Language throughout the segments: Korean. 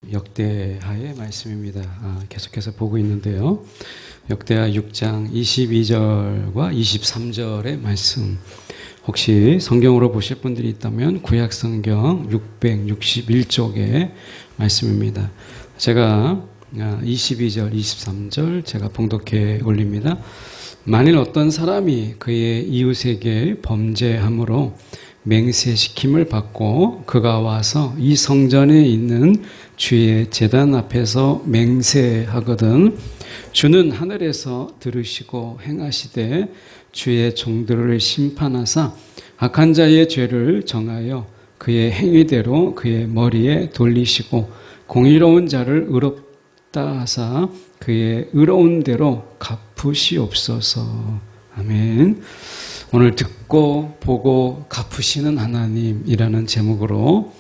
역대하의 말씀입니다. 계속해서 보고 있는데요. 역대하 6장 22절과 23절의 말씀. 혹시 성경으로 보실 분들이 있다면 구약성경 661쪽의 말씀입니다. 제가 22절, 23절 제가 봉독해 올립니다. 만일 어떤 사람이 그의 이웃에게 범죄함으로 맹세시킴을 받고 그가 와서 이 성전에 있는 주의 제단 앞에서 맹세하거든 주는 하늘에서 들으시고 행하시되 주의 종들을 심판하사 악한 자의 죄를 정하여 그의 행위대로 그의 머리에 돌리시고 공의로운 자를 의롭다 하사 그의 의로운 대로 갚으시옵소서. 아멘. 오늘 듣고 보고 갚으시는 하나님이라는 제목으로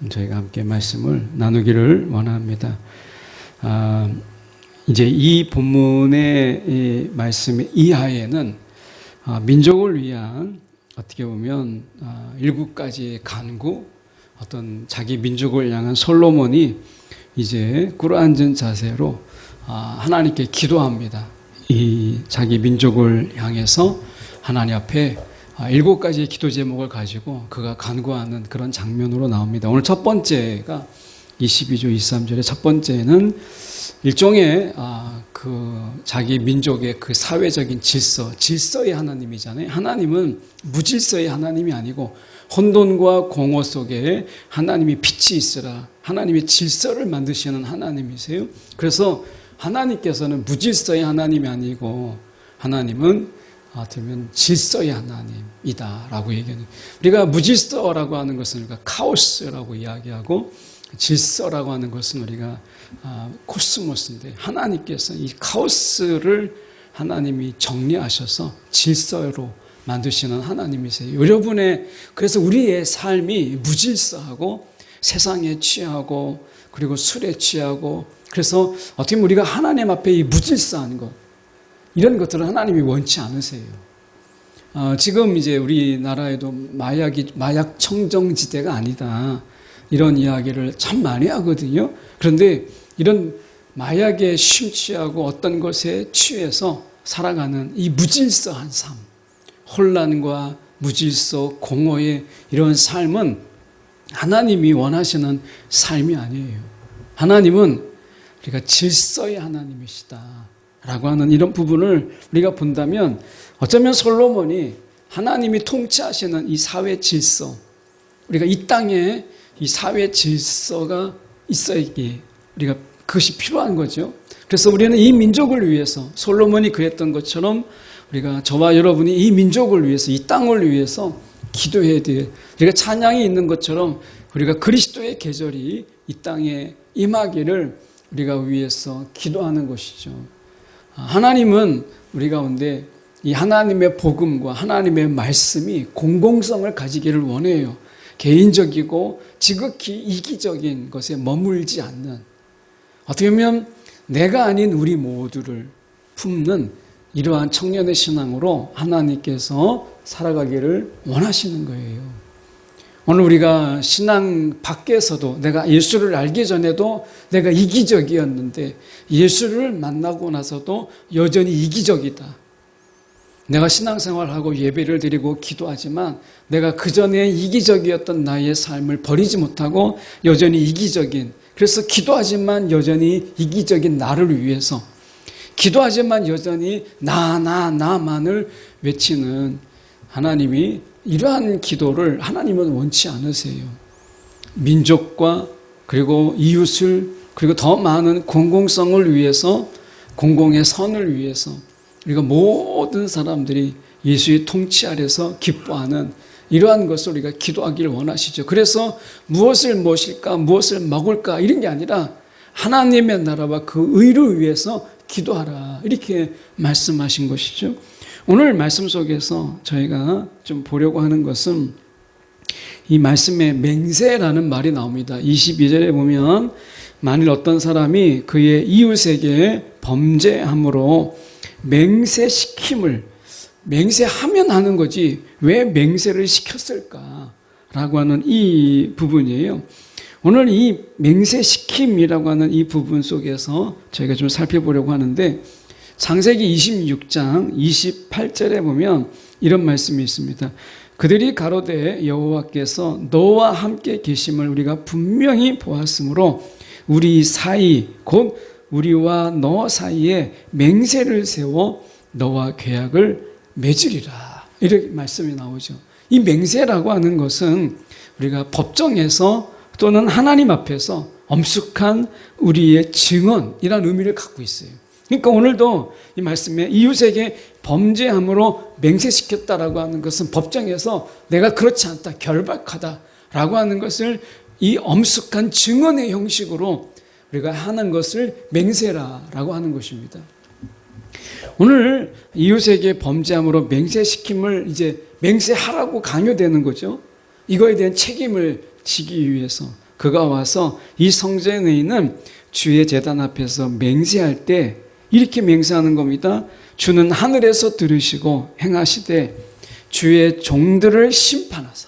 저희가 함께 말씀을 나누기를 원합니다. 이제 이 본문의 이 말씀의 이하에는 민족을 위한 어떻게 보면 7가지의 간구, 어떤 자기 민족을 향한 솔로몬이 이제 꿇어앉은 자세로 하나님께 기도합니다. 이 자기 민족을 향해서 하나님 앞에 7가지의 기도 제목을 가지고 그가 간구하는 그런 장면으로 나옵니다. 오늘 첫 번째가 22조 23절의 첫 번째는 일종의 그 자기 민족의 그 사회적인 질서의 하나님이잖아요. 하나님은 무질서의 하나님이 아니고 혼돈과 공허 속에 하나님이 빛이 있으라. 하나님의 질서를 만드시는 하나님이세요. 그래서 하나님께서는 무질서의 하나님이 아니고 하나님은 들면 질서의 하나님이다라고 얘기하는. 우리가 무질서라고 하는 것은 우리가 카오스라고 이야기하고 질서라고 하는 것은 우리가 코스모스인데 하나님께서 이 카오스를 하나님이 정리하셔서 질서로 만드시는 하나님이세요. 여러분의 그래서 우리의 삶이 무질서하고 세상에 취하고 그리고 술에 취하고 그래서 어떻게 보면 우리가 하나님 앞에 이 무질서한 것 이런 것들은 하나님이 원치 않으세요. 지금 이제 우리나라에도 마약 청정지대가 아니다. 이런 이야기를 참 많이 하거든요. 그런데 이런 마약에 심취하고 어떤 것에 취해서 살아가는 이 무질서한 삶, 혼란과 무질서, 공허의 이런 삶은 하나님이 원하시는 삶이 아니에요. 하나님은 우리가 질서의 하나님이시다. 라고 하는 이런 부분을 우리가 본다면 어쩌면 솔로몬이 하나님이 통치하시는 이 사회 질서, 우리가 이 땅에 이 사회 질서가 있어야지 우리가 그것이 필요한 거죠. 그래서 우리는 이 민족을 위해서 솔로몬이 그랬던 것처럼 우리가 저와 여러분이 이 민족을 위해서 이 땅을 위해서 기도해야 돼요. 우리가 찬양이 있는 것처럼 우리가 그리스도의 계절이 이 땅에 임하기를 우리가 위해서 기도하는 것이죠. 하나님은 우리 가운데 이 하나님의 복음과 하나님의 말씀이 공공성을 가지기를 원해요. 개인적이고 지극히 이기적인 것에 머물지 않는 어떻게 보면 내가 아닌 우리 모두를 품는 이러한 청년의 신앙으로 하나님께서 살아가기를 원하시는 거예요. 오늘 우리가 신앙 밖에서도 내가 예수를 알기 전에도 내가 이기적이었는데 예수를 만나고 나서도 여전히 이기적이다. 내가 신앙생활하고 예배를 드리고 기도하지만 내가 그전에 이기적이었던 나의 삶을 버리지 못하고 여전히 이기적인, 그래서 기도하지만 여전히 이기적인 나를 위해서, 기도하지만 여전히 나만을 외치는 하나님이 이러한 기도를 하나님은 원치 않으세요. 민족과 그리고 이웃을 그리고 더 많은 공공성을 위해서, 공공의 선을 위해서 우리가 모든 사람들이 예수의 통치 아래서 기뻐하는 이러한 것을 우리가 기도하기를 원하시죠. 그래서 무엇을 모실까, 무엇을 먹을까 이런 게 아니라 하나님의 나라와 그 의를 위해서 기도하라 이렇게 말씀하신 것이죠. 오늘 말씀 속에서 저희가 좀 보려고 하는 것은 이 말씀에 맹세라는 말이 나옵니다. 22절에 보면 만일 어떤 사람이 그의 이웃에게 범죄함으로 맹세시킴을, 맹세하면 하는 거지 왜 맹세를 시켰을까라고 하는 이 부분이에요. 오늘 이 맹세시킴이라고 하는 이 부분 속에서 저희가 좀 살펴보려고 하는데 창세기 26장 28절에 보면 이런 말씀이 있습니다. 그들이 가로되 여호와께서 너와 함께 계심을 우리가 분명히 보았으므로 우리 사이 곧 우리와 너 사이에 맹세를 세워 너와 계약을 맺으리라. 이렇게 말씀이 나오죠. 이 맹세라고 하는 것은 우리가 법정에서 또는 하나님 앞에서 엄숙한 우리의 증언이라는 의미를 갖고 있어요. 그러니까 오늘도 이 말씀에 이웃에게 범죄함으로 맹세시켰다라고 하는 것은 법정에서 내가 그렇지 않다, 결박하다라고 하는 것을 이 엄숙한 증언의 형식으로 우리가 하는 것을 맹세라라고 하는 것입니다. 오늘 이웃에게 범죄함으로 맹세시킴을 이제 맹세하라고 강요되는 거죠. 이거에 대한 책임을 지기 위해서 그가 와서 이 성전에 있는 주의 제단 앞에서 맹세할 때 이렇게 맹세하는 겁니다. 주는 하늘에서 들으시고 행하시되 주의 종들을 심판하사,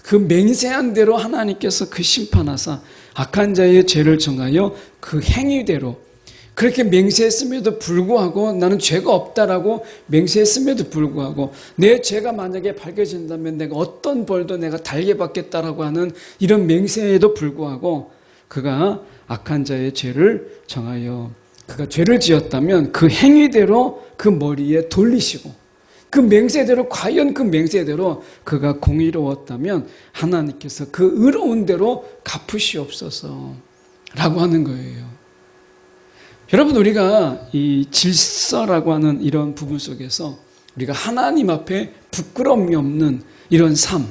그 맹세한 대로 하나님께서 그 심판하사 악한 자의 죄를 정하여 그 행위대로, 그렇게 맹세했음에도 불구하고 나는 죄가 없다라고 맹세했음에도 불구하고 내 죄가 만약에 밝혀진다면 내가 어떤 벌도 내가 달게 받겠다라고 하는 이런 맹세에도 불구하고 그가 악한 자의 죄를 정하여 그가 죄를 지었다면 그 행위대로 그 머리에 돌리시고 그 맹세대로, 과연 그 맹세대로 그가 공의로웠다면 하나님께서 그 의로운 대로 갚으시옵소서 라고 하는 거예요. 여러분, 우리가 이 질서라고 하는 이런 부분 속에서 우리가 하나님 앞에 부끄러움이 없는 이런 삶,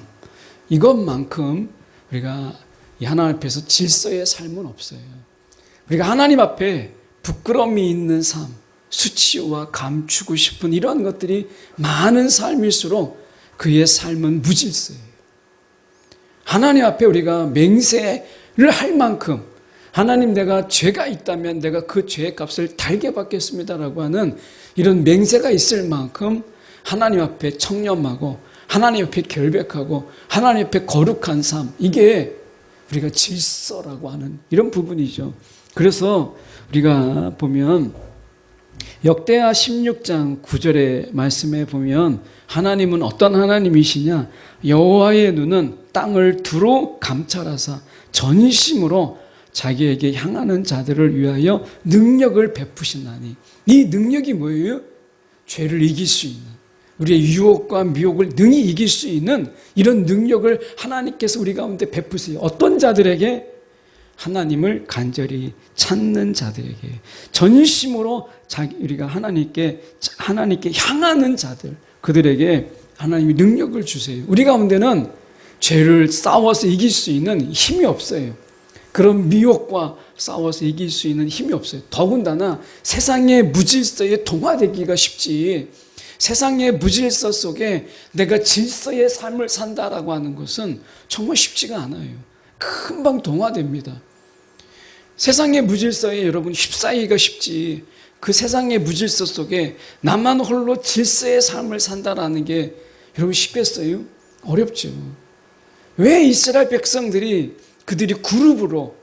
이것만큼 우리가 이 하나님 앞에서 질서의 삶은 없어요. 우리가 하나님 앞에 부끄러움이 있는 삶, 수치와 감추고 싶은 이런 것들이 많은 삶일수록 그의 삶은 무질서예요. 하나님 앞에 우리가 맹세를 할 만큼 하나님, 내가 죄가 있다면 내가 그 죄의 값을 달게 받겠습니다라고 하는 이런 맹세가 있을 만큼 하나님 앞에 청렴하고 하나님 앞에 결백하고 하나님 앞에 거룩한 삶, 이게 우리가 질서라고 하는 이런 부분이죠. 그래서 우리가 보면 역대하 16장 9절의 말씀에 보면 하나님은 어떤 하나님이시냐? 여호와의 눈은 땅을 두루 감찰하사 전심으로 자기에게 향하는 자들을 위하여 능력을 베푸시나니. 이 능력이 뭐예요? 죄를 이길 수 있는, 우리의 유혹과 미혹을 능히 이길 수 있는 이런 능력을 하나님께서 우리 가운데 베푸세요. 어떤 자들에게? 하나님을 간절히 찾는 자들에게, 전심으로 우리가 하나님께 향하는 자들, 그들에게 하나님이 능력을 주세요. 우리 가운데는 죄를 싸워서 이길 수 있는 힘이 없어요. 그런 미혹과 싸워서 이길 수 있는 힘이 없어요. 더군다나 세상의 무질서에 동화되기가 쉽지, 세상의 무질서 속에 내가 질서의 삶을 산다라고 하는 것은 정말 쉽지가 않아요. 금방 동화됩니다. 세상의 무질서에 여러분 휩싸이기가 쉽지, 그 세상의 무질서 속에 나만 홀로 질서의 삶을 산다라는 게 여러분 쉽겠어요? 어렵죠. 왜 이스라엘 백성들이 그들이 그룹으로,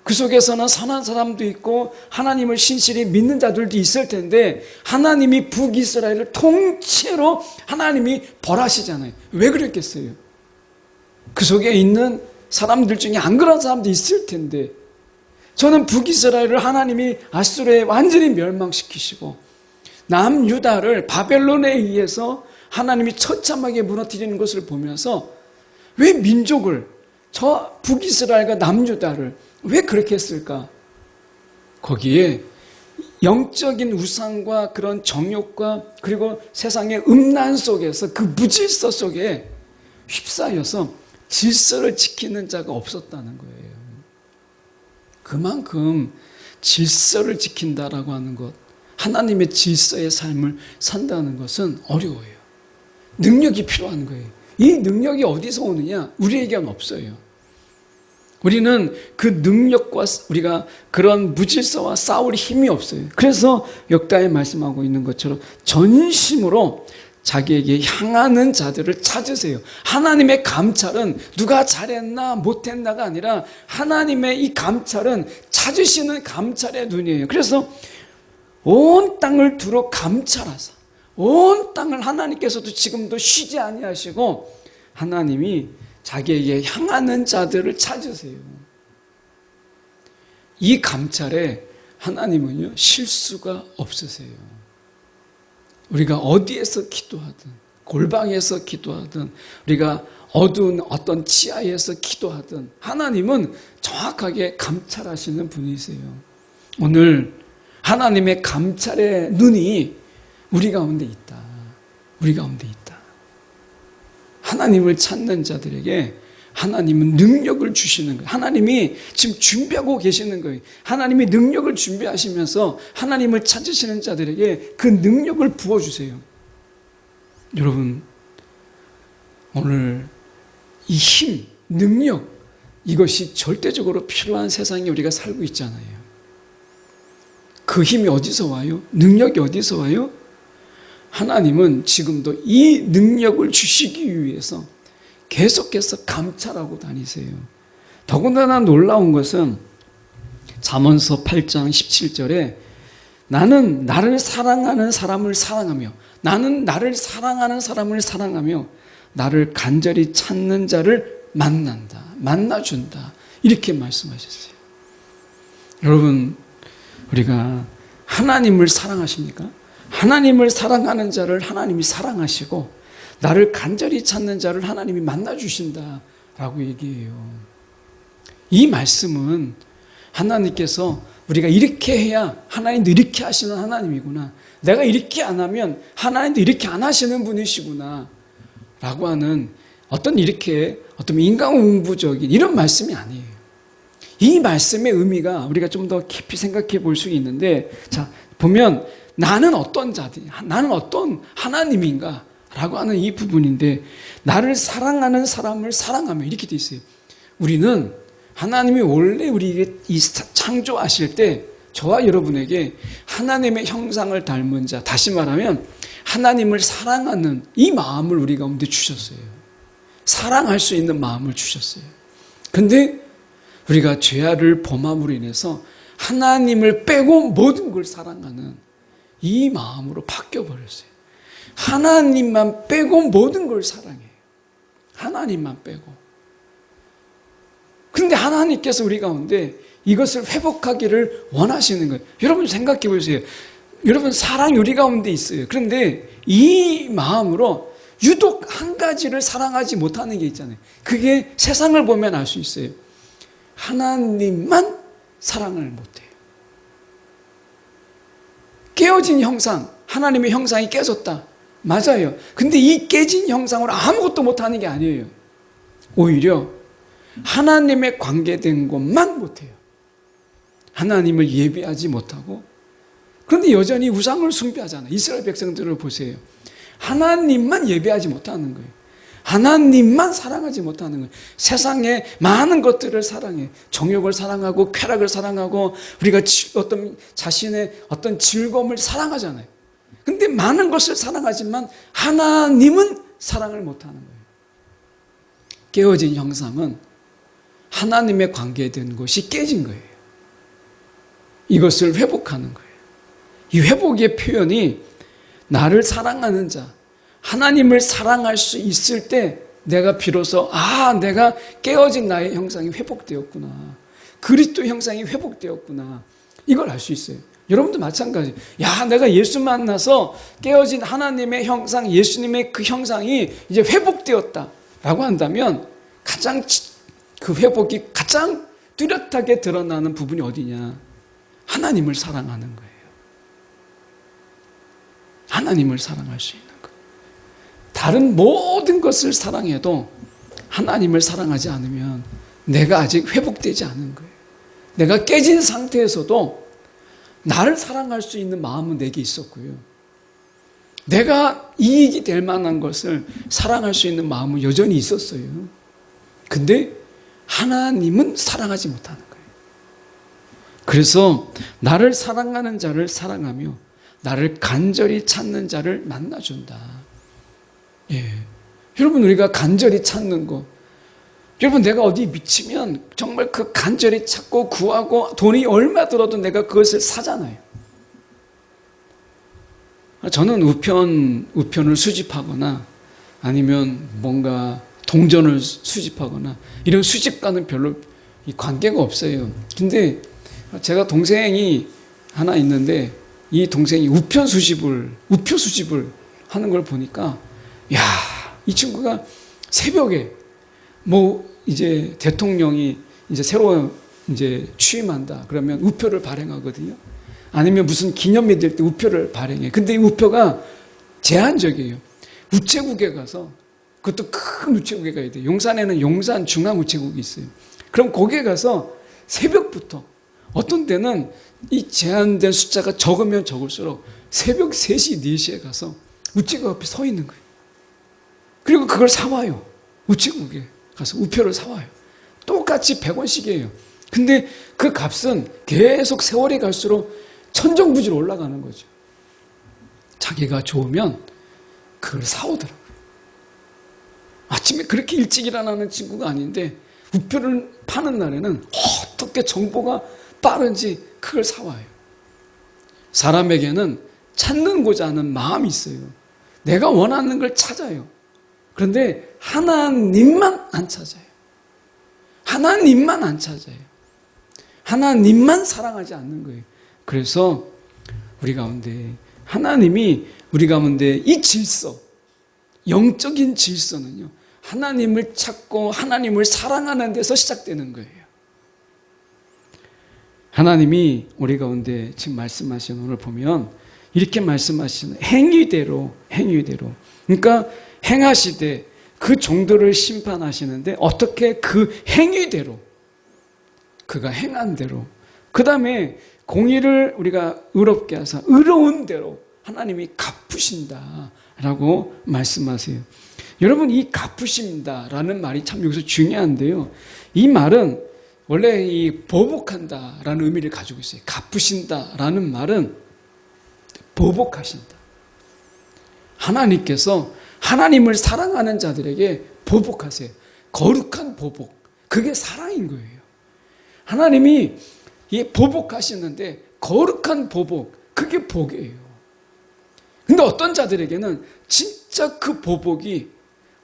그 속에서는 선한 사람도 있고 하나님을 신실히 믿는 자들도 있을 텐데 하나님이 북이스라엘을 통째로 하나님이 벌하시잖아요. 왜 그랬겠어요? 그 속에 있는 사람들 중에 안 그런 사람도 있을 텐데, 저는 북이스라엘을 하나님이 아수르에 완전히 멸망시키시고 남유다를 바벨론에 의해서 하나님이 처참하게 무너뜨리는 것을 보면서 왜 민족을, 저 북이스라엘과 남유다를 왜 그렇게 했을까? 거기에 영적인 우상과 그런 정욕과 그리고 세상의 음란 속에서 그 무질서 속에 휩싸여서 질서를 지키는 자가 없었다는 거예요. 그만큼 질서를 지킨다라고 하는 것, 하나님의 질서의 삶을 산다는 것은 어려워요. 능력이 필요한 거예요. 이 능력이 어디서 오느냐? 우리에게는 없어요. 우리는 그 능력과 우리가 그런 무질서와 싸울 힘이 없어요. 그래서 역다에 말씀하고 있는 것처럼 전심으로 자기에게 향하는 자들을 찾으세요. 하나님의 감찰은 누가 잘했나 못했나가 아니라 하나님의 이 감찰은 찾으시는 감찰의 눈이에요. 그래서 온 땅을 두루 감찰하사, 온 땅을 하나님께서도 지금도 쉬지 아니하시고 하나님이 자기에게 향하는 자들을 찾으세요. 이 감찰에 하나님은요, 실수가 없으세요. 우리가 어디에서 기도하든, 골방에서 기도하든, 우리가 어두운 어떤 지하에서 기도하든 하나님은 정확하게 감찰하시는 분이세요. 오늘 하나님의 감찰의 눈이 우리 가운데 있다. 우리 가운데 있다. 하나님을 찾는 자들에게 하나님은 능력을 주시는 거예요. 하나님이 지금 준비하고 계시는 거예요. 하나님이 능력을 준비하시면서 하나님을 찾으시는 자들에게 그 능력을 부어주세요. 여러분, 오늘 이 힘, 능력, 이것이 절대적으로 필요한 세상에 우리가 살고 있잖아요. 그 힘이 어디서 와요? 능력이 어디서 와요? 하나님은 지금도 이 능력을 주시기 위해서 계속해서 감찰하고 다니세요. 더군다나 놀라운 것은 잠언서 8장 17절에 나는 나를 사랑하는 사람을 사랑하며 나는 나를 사랑하는 사람을 사랑하며 나를 간절히 찾는 자를 만난다. 만나준다. 이렇게 말씀하셨어요. 여러분, 우리가 하나님을 사랑하십니까? 하나님을 사랑하는 자를 하나님이 사랑하시고 나를 간절히 찾는 자를 하나님이 만나주신다라고 얘기해요. 이 말씀은 하나님께서 우리가 이렇게 해야 하나님도 이렇게 하시는 하나님이구나. 내가 이렇게 안 하면 하나님도 이렇게 안 하시는 분이시구나 라고 하는 어떤 인간공부적인 이런 말씀이 아니에요. 이 말씀의 의미가 우리가 좀 더 깊이 생각해 볼 수 있는데, 자, 보면 나는 어떤 자들이, 나는 어떤 하나님인가 라고 하는 이 부분인데, 나를 사랑하는 사람을 사랑하며 이렇게 돼 있어요. 우리는 하나님이 원래 우리에게 창조하실 때 저와 여러분에게 하나님의 형상을 닮은 자, 다시 말하면 하나님을 사랑하는 이 마음을 우리 가운데 주셨어요. 사랑할 수 있는 마음을 주셨어요. 근데 우리가 죄를 범함으로 인해서 하나님을 빼고 모든 걸 사랑하는 이 마음으로 바뀌어버렸어요. 하나님만 빼고 모든 걸 사랑해요. 하나님만 빼고. 그런데 하나님께서 우리 가운데 이것을 회복하기를 원하시는 거예요. 여러분 생각해 보세요. 여러분 사랑이 우리 가운데 있어요. 그런데 이 마음으로 유독 한 가지를 사랑하지 못하는 게 있잖아요. 그게 세상을 보면 알 수 있어요. 하나님만 사랑을 못해요. 깨어진 형상, 하나님의 형상이 깨졌다. 맞아요. 근데 이 깨진 형상으로 아무것도 못하는 게 아니에요. 오히려 하나님의 관계된 것만 못해요. 하나님을 예배하지 못하고, 그런데 여전히 우상을 숭배하잖아요. 이스라엘 백성들을 보세요. 하나님만 예배하지 못하는 거예요. 하나님만 사랑하지 못하는 거예요. 세상의 많은 것들을 사랑해. 정욕을 사랑하고 쾌락을 사랑하고 우리가 어떤 자신의 어떤 즐거움을 사랑하잖아요. 근데 많은 것을 사랑하지만 하나님은 사랑을 못하는 거예요. 깨어진 형상은 하나님의 관계된 것이 깨진 거예요. 이것을 회복하는 거예요. 이 회복의 표현이 나를 사랑하는 자, 하나님을 사랑할 수 있을 때 내가 비로소 내가 깨어진 나의 형상이 회복되었구나. 그리스도 형상이 회복되었구나. 이걸 알 수 있어요. 여러분도 마찬가지. 내가 예수 만나서 깨어진 하나님의 형상, 예수님의 그 형상이 이제 회복되었다라고 한다면 가장 그 회복이 가장 뚜렷하게 드러나는 부분이 어디냐? 하나님을 사랑하는 거예요. 하나님을 사랑할 수 있는 것. 다른 모든 것을 사랑해도 하나님을 사랑하지 않으면 내가 아직 회복되지 않은 거예요. 내가 깨진 상태에서도 나를 사랑할 수 있는 마음은 내게 있었고요. 내가 이익이 될 만한 것을 사랑할 수 있는 마음은 여전히 있었어요. 근데 하나님은 사랑하지 못하는 거예요. 그래서 나를 사랑하는 자를 사랑하며 나를 간절히 찾는 자를 만나준다. 예. 여러분, 우리가 간절히 찾는 것. 여러분, 내가 어디 미치면 정말 그 간절히 찾고 구하고 돈이 얼마 들어도 내가 그것을 사잖아요. 저는 우편을 수집하거나 아니면 뭔가 동전을 수집하거나 이런 수집과는 별로 관계가 없어요. 근데 제가 동생이 하나 있는데 이 동생이 우표 수집을 하는 걸 보니까, 야, 이 친구가 새벽에 이제 대통령이 이제 새로 이제 취임한다 그러면 우표를 발행하거든요. 아니면 무슨 기념일 될 때 우표를 발행해. 근데 이 우표가 제한적이에요. 우체국에 가서, 그것도 큰 우체국에 가야 돼요. 용산에는 용산 중앙우체국이 있어요. 그럼 거기에 가서 새벽부터, 어떤 때는 이 제한된 숫자가 적으면 적을수록 새벽 3시, 4시에 가서 우체국 앞에 서 있는 거예요. 그리고 그걸 사와요. 우체국에 가서 우표를 사와요. 똑같이 100원씩이에요. 근데 그 값은 계속 세월이 갈수록 천정부지로 올라가는 거죠. 자기가 좋으면 그걸 사오더라고요. 아침에 그렇게 일찍 일어나는 친구가 아닌데 우표를 파는 날에는 어떻게 정보가 빠른지 그걸 사와요. 사람에게는 찾는고자 하는 마음이 있어요. 내가 원하는 걸 찾아요. 그런데 하나님만 안 찾아요. 하나님만 안 찾아요. 하나님만 사랑하지 않는 거예요. 그래서 우리 가운데 하나님이 우리 가운데 이 질서, 영적인 질서는요, 하나님을 찾고 하나님을 사랑하는 데서 시작되는 거예요. 하나님이 우리 가운데 지금 말씀하신 오늘 보면 이렇게 말씀하시는 행위대로. 그러니까 행하시되 그 종들을 심판하시는데 어떻게 그 행위대로, 그가 행한 대로, 그 다음에 공의를 우리가 의롭게 하사 의로운 대로 하나님이 갚으신다라고 말씀하세요. 여러분, 이 갚으신다라는 말이 참 여기서 중요한데요. 이 말은 원래 이 보복한다라는 의미를 가지고 있어요. 갚으신다라는 말은 보복하신다. 하나님께서 하나님을 사랑하는 자들에게 보복하세요. 거룩한 보복. 그게 사랑인 거예요. 하나님이 이 보복하시는데 거룩한 보복, 그게 복이에요. 근데 어떤 자들에게는 진짜 그 보복이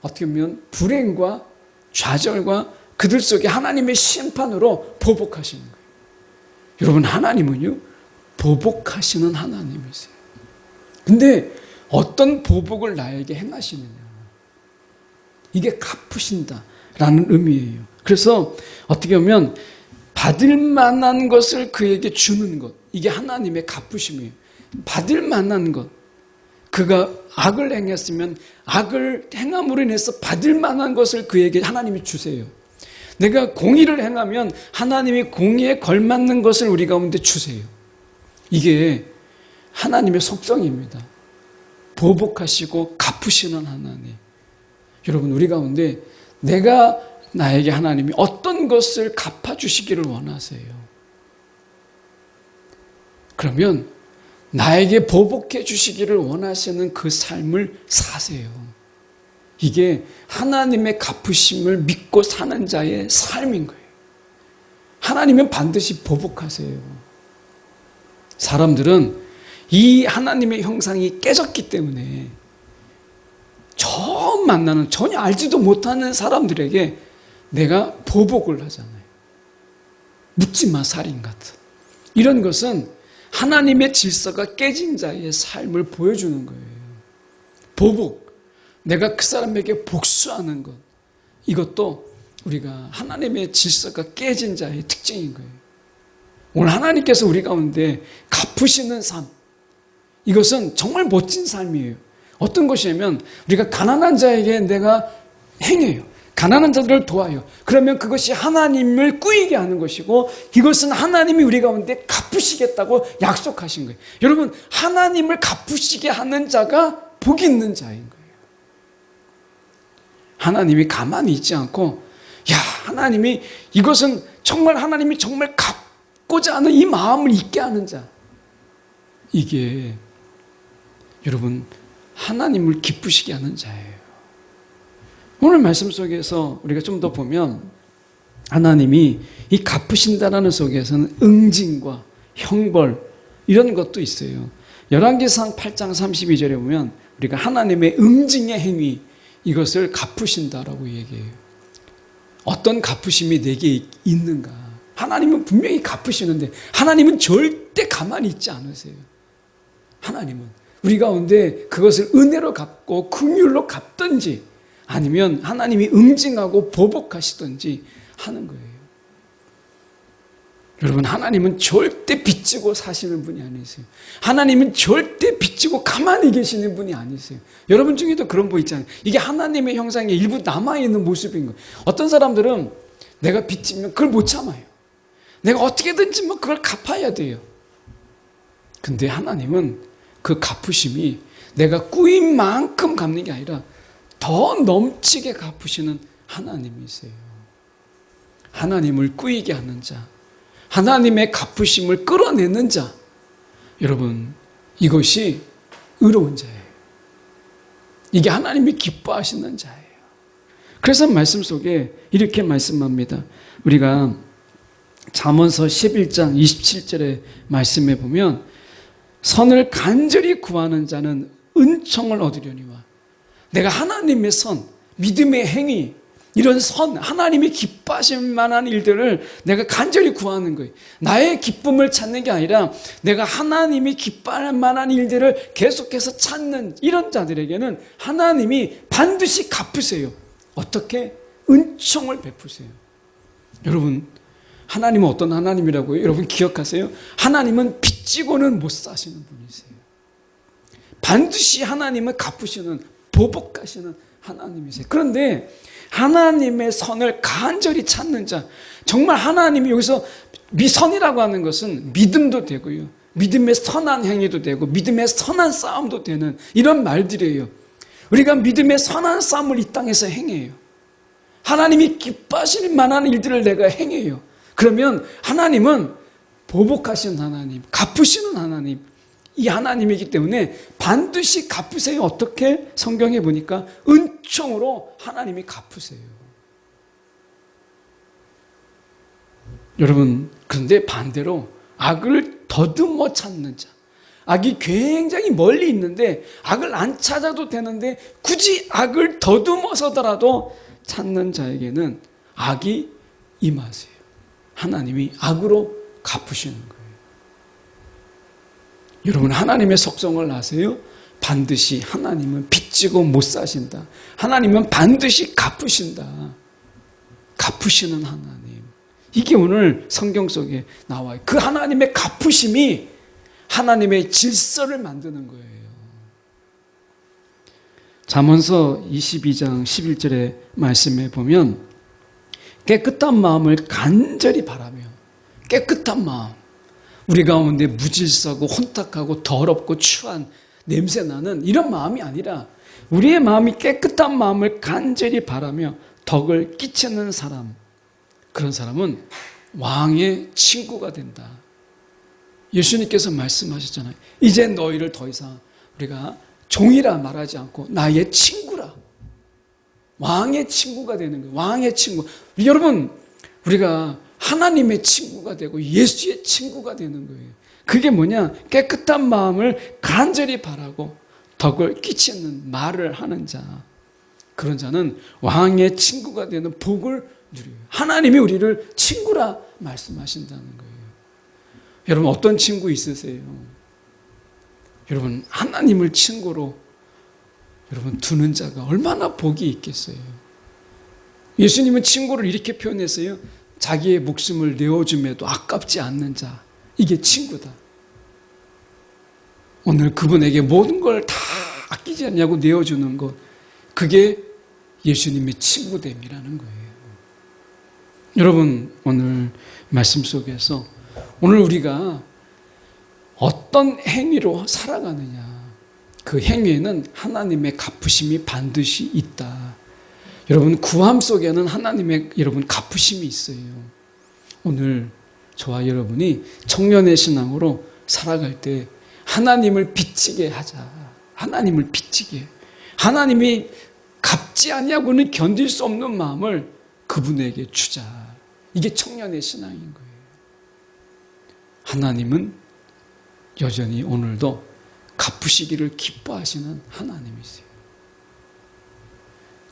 어떻게 보면 불행과 좌절과 그들 속에 하나님의 심판으로 보복하시는 거예요. 여러분, 하나님은요, 보복하시는 하나님이세요. 근데 어떤 보복을 나에게 행하시느냐, 이게 갚으신다라는 의미예요. 그래서 어떻게 보면 받을 만한 것을 그에게 주는 것, 이게 하나님의 갚으심이에요. 받을 만한 것, 그가 악을 행했으면 악을 행함으로 인해서 받을 만한 것을 그에게 하나님이 주세요. 내가 공의를 행하면 하나님이 공의에 걸맞는 것을 우리 가운데 주세요. 이게 하나님의 속성입니다. 보복하시고 갚으시는 하나님. 여러분, 우리 가운데 나에게 하나님이 어떤 것을 갚아주시기를 원하세요? 그러면 나에게 보복해 주시기를 원하시는 그 삶을 사세요. 이게 하나님의 갚으심을 믿고 사는 자의 삶인 거예요. 하나님은 반드시 보복하세요. 사람들은 이 하나님의 형상이 깨졌기 때문에 처음 만나는 전혀 알지도 못하는 사람들에게 내가 보복을 하잖아요. 묻지마 살인 같은. 이런 것은 하나님의 질서가 깨진 자의 삶을 보여주는 거예요. 보복, 내가 그 사람에게 복수하는 것, 이것도 우리가 하나님의 질서가 깨진 자의 특징인 거예요. 오늘 하나님께서 우리 가운데 갚으시는 삶, 이것은 정말 멋진 삶이에요. 어떤 것이냐면 우리가 가난한 자에게 내가 행해요. 가난한 자들을 도와요. 그러면 그것이 하나님을 꾸이게 하는 것이고, 이것은 하나님이 우리 가운데 갚으시겠다고 약속하신 거예요. 여러분, 하나님을 갚으시게 하는 자가 복 있는 자인 거예요. 하나님이 가만히 있지 않고, 하나님이 이것은 정말 하나님이 정말 갚고자 하는 이 마음을 있게 하는 자, 이게 여러분 하나님을 기쁘시게 하는 자예요. 오늘 말씀 속에서 우리가 좀 더 보면 하나님이 이 갚으신다라는 속에서는 응징과 형벌 이런 것도 있어요. 열왕기상 8장 32절에 보면 우리가 하나님의 응징의 행위 이것을 갚으신다라고 얘기해요. 어떤 갚으심이 내게 있는가? 하나님은 분명히 갚으시는데 하나님은 절대 가만히 있지 않으세요. 하나님은 우리 가운데 그것을 은혜로 갚고 긍휼로 갚든지 아니면 하나님이 응징하고 보복하시든지 하는 거예요. 여러분, 하나님은 절대 빚지고 사시는 분이 아니세요. 하나님은 절대 빚지고 가만히 계시는 분이 아니세요. 여러분 중에도 그런 분 있잖아요. 이게 하나님의 형상에 일부 남아있는 모습인 거예요. 어떤 사람들은 내가 빚지면 그걸 못 참아요. 내가 어떻게든지 뭐 그걸 갚아야 돼요. 근데 하나님은 그 갚으심이 내가 꾸인 만큼 갚는 게 아니라 더 넘치게 갚으시는 하나님이세요. 하나님을 꾸이게 하는 자, 하나님의 갚으심을 끌어내는 자, 여러분, 이것이 의로운 자예요. 이게 하나님이 기뻐하시는 자예요. 그래서 말씀 속에 이렇게 말씀합니다. 우리가 잠언서 11장 27절의 말씀에 보면 선을 간절히 구하는 자는 은총을 얻으려니와, 내가 하나님의 선, 믿음의 행위, 이런 선, 하나님이 기뻐하실 만한 일들을 내가 간절히 구하는 거예요. 나의 기쁨을 찾는 게 아니라 내가 하나님이 기뻐할 만한 일들을 계속해서 찾는 이런 자들에게는 하나님이 반드시 갚으세요. 어떻게? 은총을 베푸세요. 여러분, 하나님은 어떤 하나님이라고요? 여러분 기억하세요? 하나님은 빚지고는 못 사시는 분이세요. 반드시 하나님은 갚으시는, 보복하시는 하나님이세요. 그런데 하나님의 선을 간절히 찾는 자, 정말 하나님이 여기서 선이라고 하는 것은 믿음도 되고요, 믿음의 선한 행위도 되고 믿음의 선한 싸움도 되는 이런 말들이에요. 우리가 믿음의 선한 싸움을 이 땅에서 행해요. 하나님이 기뻐하실 만한 일들을 내가 행해요. 그러면 하나님은 보복하시는 하나님, 갚으시는 하나님, 이 하나님이기 때문에 반드시 갚으세요. 어떻게? 성경에 보니까 은총으로 하나님이 갚으세요. 여러분, 그런데 반대로 악을 더듬어 찾는 자, 악이 굉장히 멀리 있는데 악을 안 찾아도 되는데 굳이 악을 더듬어서더라도 찾는 자에게는 악이 임하세요. 하나님이 악으로 갚으시는 거예요. 여러분, 하나님의 속성을 아세요? 반드시 하나님은 빚지고 못 사신다. 하나님은 반드시 갚으신다. 갚으시는 하나님. 이게 오늘 성경 속에 나와요. 그 하나님의 갚으심이 하나님의 질서를 만드는 거예요. 잠언서 22장 11절의 말씀에 보면 깨끗한 마음을 간절히 바라며, 깨끗한 마음, 우리 가운데 무질서고 혼탁하고 더럽고 추한 냄새나는 이런 마음이 아니라 우리의 마음이 깨끗한 마음을 간절히 바라며 덕을 끼치는 사람, 그런 사람은 왕의 친구가 된다. 예수님께서 말씀하셨잖아요. 이제 너희를 더 이상 우리가 종이라 말하지 않고 나의 친구라. 왕의 친구가 되는 거예요. 왕의 친구. 여러분, 우리가 하나님의 친구가 되고 예수의 친구가 되는 거예요. 그게 뭐냐? 깨끗한 마음을 간절히 바라고 덕을 끼치는 말을 하는 자, 그런 자는 왕의 친구가 되는 복을 누려요. 하나님이 우리를 친구라 말씀하신다는 거예요. 여러분, 어떤 친구 있으세요? 여러분, 하나님을 친구로 여러분 두는 자가 얼마나 복이 있겠어요. 예수님은 친구를 이렇게 표현했어요. 자기의 목숨을 내어줌에도 아깝지 않는 자, 이게 친구다. 오늘 그분에게 모든 걸 다 아끼지 않냐고 내어주는 것, 그게 예수님의 친구됨이라는 거예요. 여러분, 오늘 말씀 속에서 오늘 우리가 어떤 행위로 살아가느냐, 그 행위에는 하나님의 갚으심이 반드시 있다. 여러분, 구함 속에는 하나님의 여러분 갚으심이 있어요. 오늘 저와 여러분이 청년의 신앙으로 살아갈 때 하나님을 빚지게 하자. 하나님을 빚지게. 하나님이 갚지 아니하고는 견딜 수 없는 마음을 그분에게 주자. 이게 청년의 신앙인 거예요. 하나님은 여전히 오늘도 갚으시기를 기뻐하시는 하나님이세요.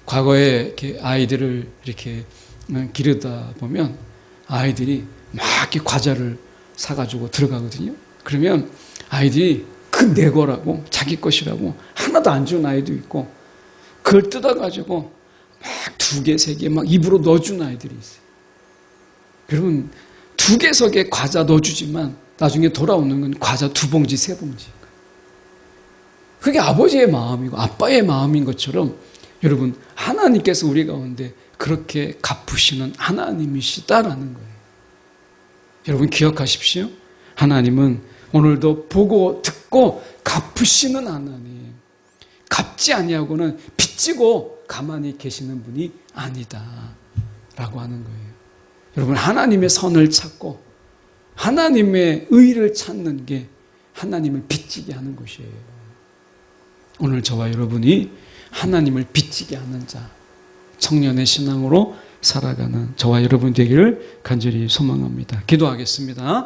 과거에 이렇게 아이들을 이렇게 기르다 보면 아이들이 막 이렇게 과자를 사가지고 들어가거든요. 그러면 아이들이 그 내 거라고 자기 것이라고 하나도 안 준 아이도 있고 그걸 뜯어가지고 막 2개, 3개 막 입으로 넣어준 아이들이 있어요. 여러분 2개, 3개 과자 넣어주지만 나중에 돌아오는 건 과자 2봉지, 3봉지. 그게 아버지의 마음이고 아빠의 마음인 것처럼 여러분 하나님께서 우리 가운데 그렇게 갚으시는 하나님이시다라는 거예요. 여러분 기억하십시오. 하나님은 오늘도 보고 듣고 갚으시는 하나님. 갚지 아니하고는 빚지고 가만히 계시는 분이 아니다 라고 하는 거예요. 여러분 하나님의 선을 찾고 하나님의 의를 찾는 게 하나님을 빚지게 하는 것이에요. 오늘 저와 여러분이 하나님을 빚지게 하는 자, 청년의 신앙으로 살아가는 저와 여러분 되기를 간절히 소망합니다. 기도하겠습니다.